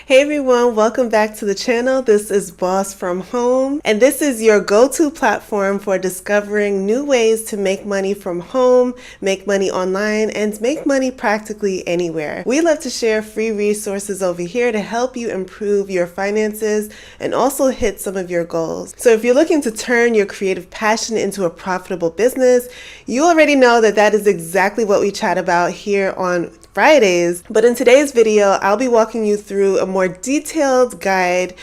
Hey everyone, welcome back to the channel. This is Boss from Home, and this is your go-to platform for discovering new ways to make money from home, make money online, and make money practically anywhere. We love to share free resources over here to help you improve your finances and also hit some of your goals. So if you're looking to turn your creative passion into a profitable business, you already know that that is exactly what we chat about here on Fridays. But in today's video, I'll be walking you through a more detailed guide,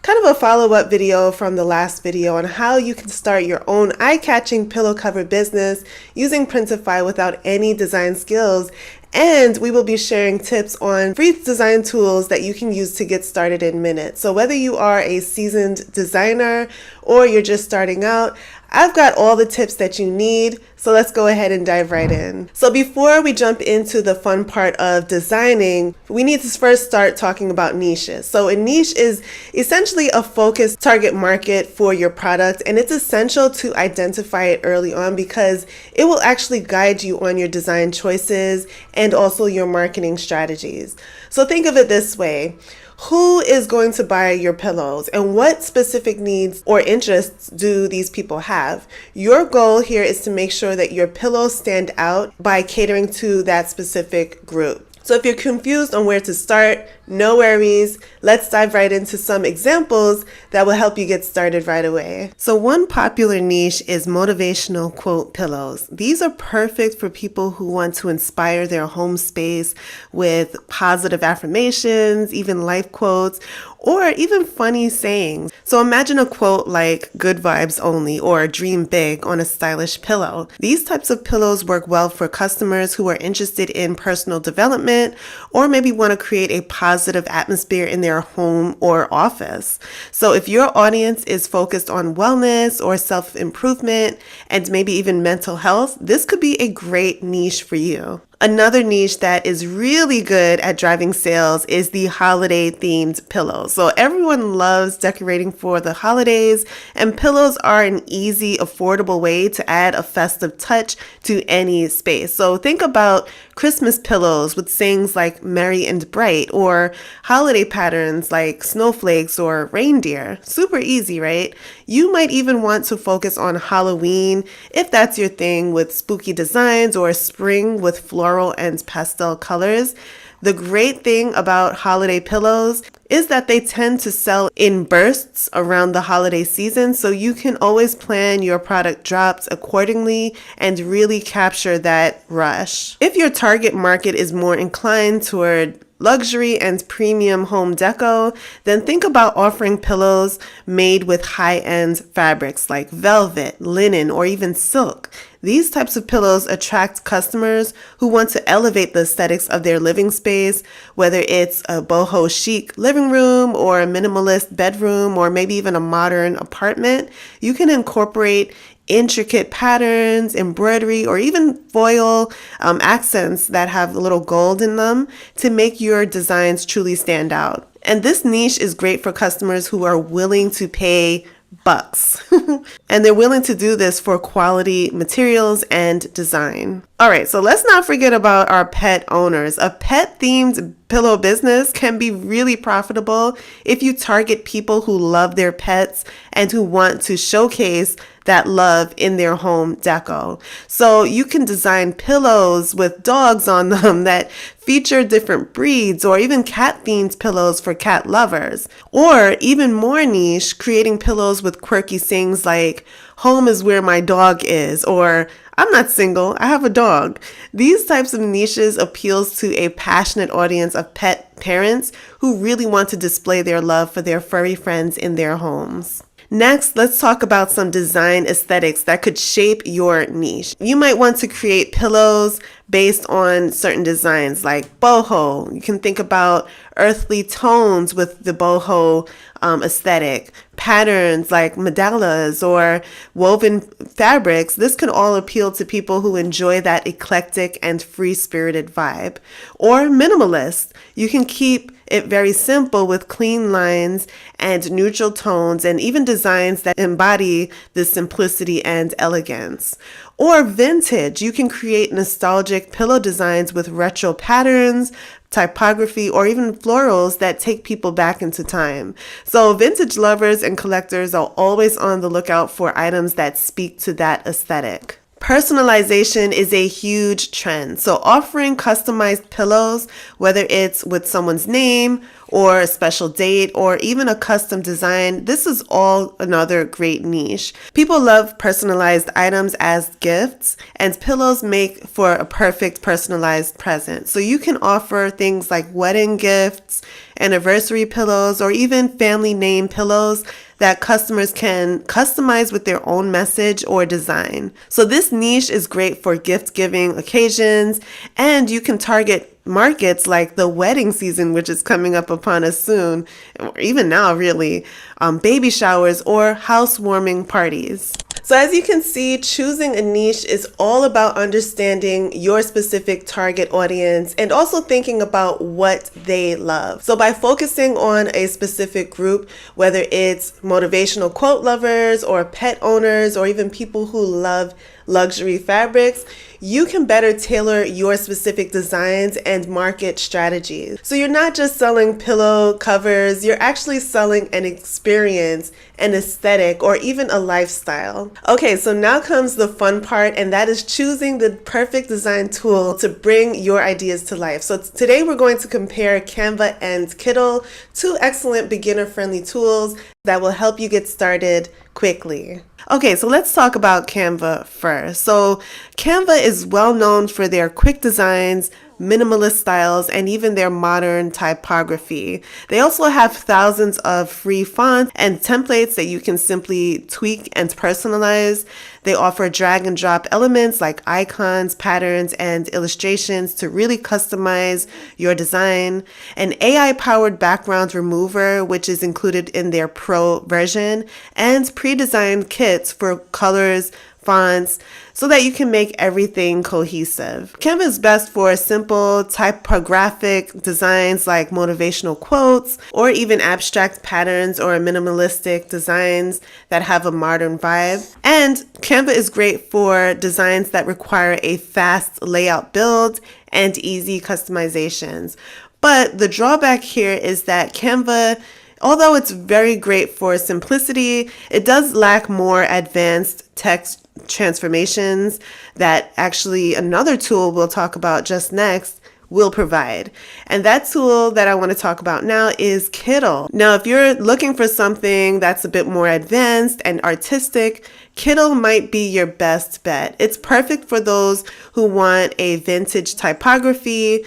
kind of a follow-up video from the last video on how you can start your own eye-catching pillow cover business using Printify without any design skills. And we will be sharing tips on free design tools that you can use to get started in minutes. So whether you are a seasoned designer or you're just starting out, I've got all the tips that you need, so let's go ahead and dive right in. So before we jump into the fun part of designing, we need to first start talking about niches. So a niche is essentially a focused target market for your product, and it's essential to identify it early on because it will actually guide you on your design choices and also your marketing strategies. So think of it this way. Who is going to buy your pillows and what specific needs or interests do these people have? Your goal here is to make sure that your pillows stand out by catering to that specific group. So if you're confused on where to start, no worries. Let's dive right into some examples that will help you get started right away. So one popular niche is motivational quote pillows. These are perfect for people who want to inspire their home space with positive affirmations, even life quotes, or even funny sayings. So imagine a quote like "good vibes only" or "dream big" on a stylish pillow. These types of pillows work well for customers who are interested in personal development or maybe want to create a positive atmosphere in their home or office. So if your audience is focused on wellness or self-improvement and maybe even mental health, this could be a great niche for you. Another niche that is really good at driving sales is the holiday themed pillows. So everyone loves decorating for the holidays, and pillows are an easy, affordable way to add a festive touch to any space. So think about Christmas pillows with sayings like "merry and bright" or holiday patterns like snowflakes or reindeer. Super easy, right? You might even want to focus on Halloween if that's your thing, with spooky designs, or spring with floral and pastel colors. The great thing about holiday pillows is that they tend to sell in bursts around the holiday season, so you can always plan your product drops accordingly and really capture that rush. If your target market is more inclined toward luxury and premium home deco, then think about offering pillows made with high-end fabrics like velvet, linen, or even silk. These types of pillows attract customers who want to elevate the aesthetics of their living space, whether it's a boho chic living room or a minimalist bedroom or maybe even a modern apartment. You can incorporate intricate patterns, embroidery, or even foil accents that have a little gold in them to make your designs truly stand out. And this niche is great for customers who are willing to pay bucks. And they're willing to do this for quality materials and design. All right, so let's not forget about our pet owners. A pet themed pillow business can be really profitable if you target people who love their pets and who want to showcase that love in their home deco. So you can design pillows with dogs on them that feature different breeds, or even cat themed pillows for cat lovers. Or even more niche, creating pillows with quirky sayings like "home is where my dog is," or "I'm not single, I have a dog." These types of niches appeals to a passionate audience of pet parents who really want to display their love for their furry friends in their homes. Next, let's talk about some design aesthetics that could shape your niche. You might want to create pillows based on certain designs like boho. You can think about earthly tones with the boho aesthetic, patterns like mandalas or woven fabrics. This can all appeal to people who enjoy that eclectic and free-spirited vibe. Or minimalist. You can keep it very simple with clean lines and neutral tones, and even designs that embody the simplicity and elegance. Or vintage. You can create nostalgic pillow designs with retro patterns, typography, or even florals that take people back into time. So vintage lovers and collectors are always on the lookout for items that speak to that aesthetic. Personalization is a huge trend. So offering customized pillows, whether it's with someone's name or a special date or even a custom design, this is all another great niche. People love personalized items as gifts, and pillows make for a perfect personalized present. So you can offer things like wedding gifts, anniversary pillows, or even family name pillows that customers can customize with their own message or design. So this niche is great for gift giving occasions, and you can target markets like the wedding season, which is coming up upon us soon, or even now really, baby showers or housewarming parties. So as you can see, choosing a niche is all about understanding your specific target audience and also thinking about what they love. So by focusing on a specific group, whether it's motivational quote lovers or pet owners or even people who love luxury fabrics, you can better tailor your specific designs and market strategies. So you're not just selling pillow covers, you're actually selling an experience, an aesthetic, or even a lifestyle. Okay, so now comes the fun part, and that is choosing the perfect design tool to bring your ideas to life. So today we're going to compare Canva and Kittl, two excellent beginner-friendly tools that will help you get started quickly. Okay, so let's talk about Canva first. So Canva is well known for their quick designs, minimalist styles, and even their modern typography. They also have thousands of free fonts and templates that you can simply tweak and personalize. They offer drag and drop elements like icons, patterns, and illustrations to really customize your design. An AI-powered background remover, which is included in their Pro version, and pre-designed kits for colors, fonts, so that you can make everything cohesive. Canva is best for simple typographic designs like motivational quotes or even abstract patterns or minimalistic designs that have a modern vibe. And Canva is great for designs that require a fast layout build and easy customizations. But the drawback here is that Canva, although it's very great for simplicity, it does lack more advanced text transformations that actually another tool we'll talk about just next will provide. And that tool that I want to talk about now is Kittl. Now, if you're looking for something that's a bit more advanced and artistic, Kittl might be your best bet. It's perfect for those who want a vintage typography,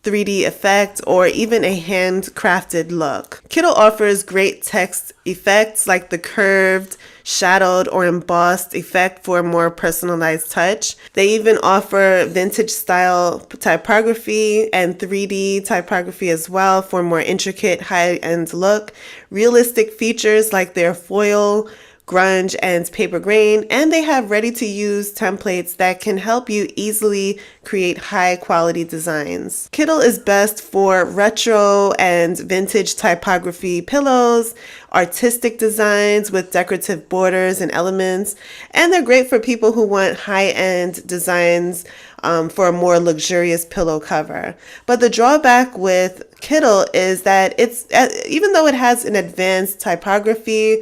3D effect, or even a handcrafted look. Kittl offers great text effects like the curved, shadowed, or embossed effect for a more personalized touch. They even offer vintage style typography and 3D typography as well for a more intricate high-end look. Realistic features like their foil, grunge, and paper grain, and they have ready-to-use templates that can help you easily create high-quality designs. Kittl is best for retro and vintage typography pillows, artistic designs with decorative borders and elements, and they're great for people who want high-end designs for a more luxurious pillow cover. But the drawback with Kittl is that it's, even though it has an advanced typography,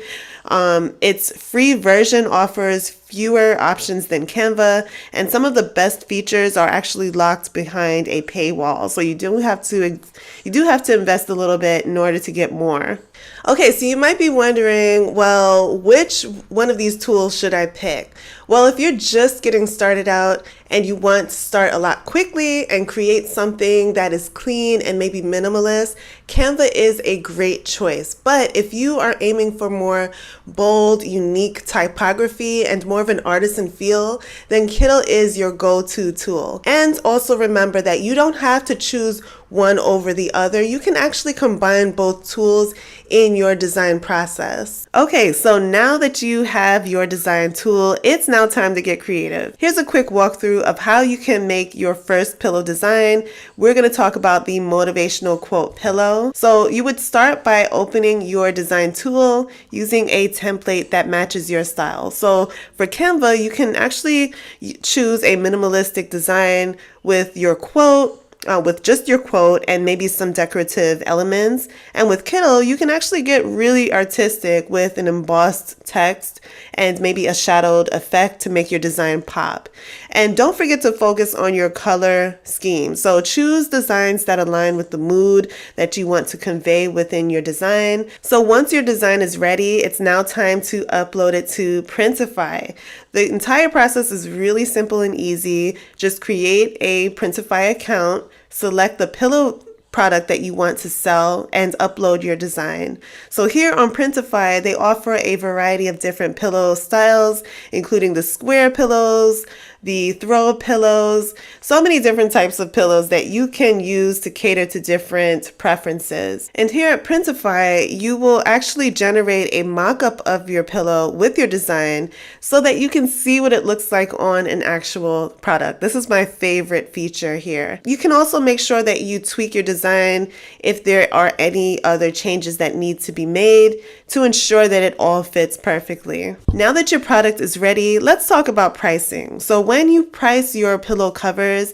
its free version offers fewer options than Canva, and some of the best features are actually locked behind a paywall. So you do have to invest a little bit in order to get more. Okay, so you might be wondering, well, which one of these tools should I pick? Well, if you're just getting started out and you want to start a lot quickly and create something that is clean and maybe minimalist, Canva is a great choice. But if you are aiming for more bold, unique typography and more of an artisan feel, then Kittl is your go-to tool. And also remember that you don't have to choose one over the other. You can actually combine both tools in your design process. Okay, so now that you have your design tool, it's now time to get creative. Here's a quick walkthrough of how you can make your first pillow design. We're going to talk about the motivational quote pillow. So you would start by opening your design tool using a template that matches your style. So for Canva, you can actually choose a minimalistic design with your quote, with just your quote and maybe some decorative elements. And with Kindle, you can actually get really artistic with an embossed text and maybe a shadowed effect to make your design pop. And don't forget to focus on your color scheme. So choose designs that align with the mood that you want to convey within your design. So once your design is ready, it's now time to upload it to Printify. The entire process is really simple and easy. Just create a Printify account, select the pillow product that you want to sell, and upload your design. So here on Printify, they offer a variety of different pillow styles, including the square pillows, the throw pillows, so many different types of pillows that you can use to cater to different preferences. And here at Printify, you will actually generate a mock-up of your pillow with your design so that you can see what it looks like on an actual product. This is my favorite feature here. You can also make sure that you tweak your design if there are any other changes that need to be made to ensure that it all fits perfectly. Now that your product is ready, let's talk about pricing. So when you price your pillow covers,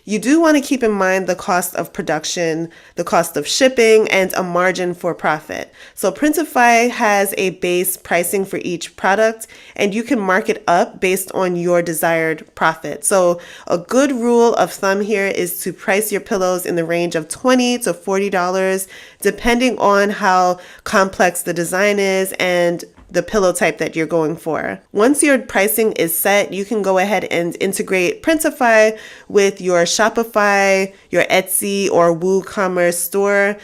you do want to keep in mind the cost of production, the cost of shipping, and a margin for profit. So Printify has a base pricing for each product, and you can mark it up based on your desired profit. So a good rule of thumb here is to price your pillows in the range of $20 to $40, depending on how complex the design is and the pillow type that you're going for. Once your pricing is set, you can go ahead and integrate Printify with your Shopify, your Etsy or WooCommerce store,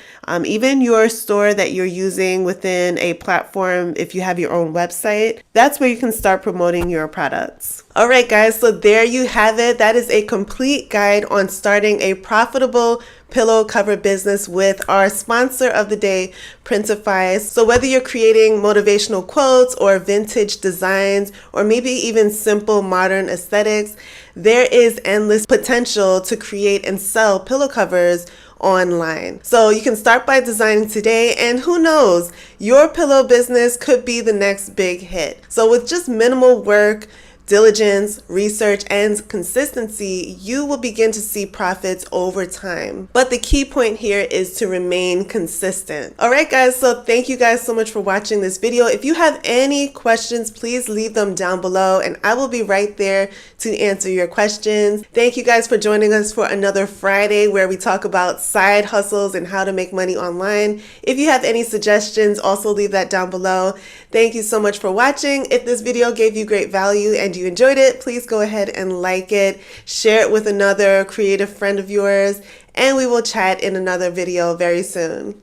even your store that you're using within a platform if you have your own website. That's where you can start promoting your products. All right, guys, so there you have it. That is a complete guide on starting a profitable pillow cover business with our sponsor of the day, Printify. So whether you're creating motivational quotes or vintage designs, or maybe even simple modern aesthetics, there is endless potential to create and sell pillow covers online. So you can start by designing today, and who knows, your pillow business could be the next big hit. So with just minimal work, diligence, research, and consistency, you will begin to see profits over time. But the key point here is to remain consistent. All right, guys, so thank you guys so much for watching this video. If you have any questions, please leave them down below, and I will be right there to answer your questions. Thank you guys for joining us for another Friday where we talk about side hustles and how to make money online. If you have any suggestions, also leave that down below. Thank you so much for watching. If this video gave you great value and you enjoyed it, please go ahead and like it, share it with another creative friend of yours, and we will chat in another video very soon.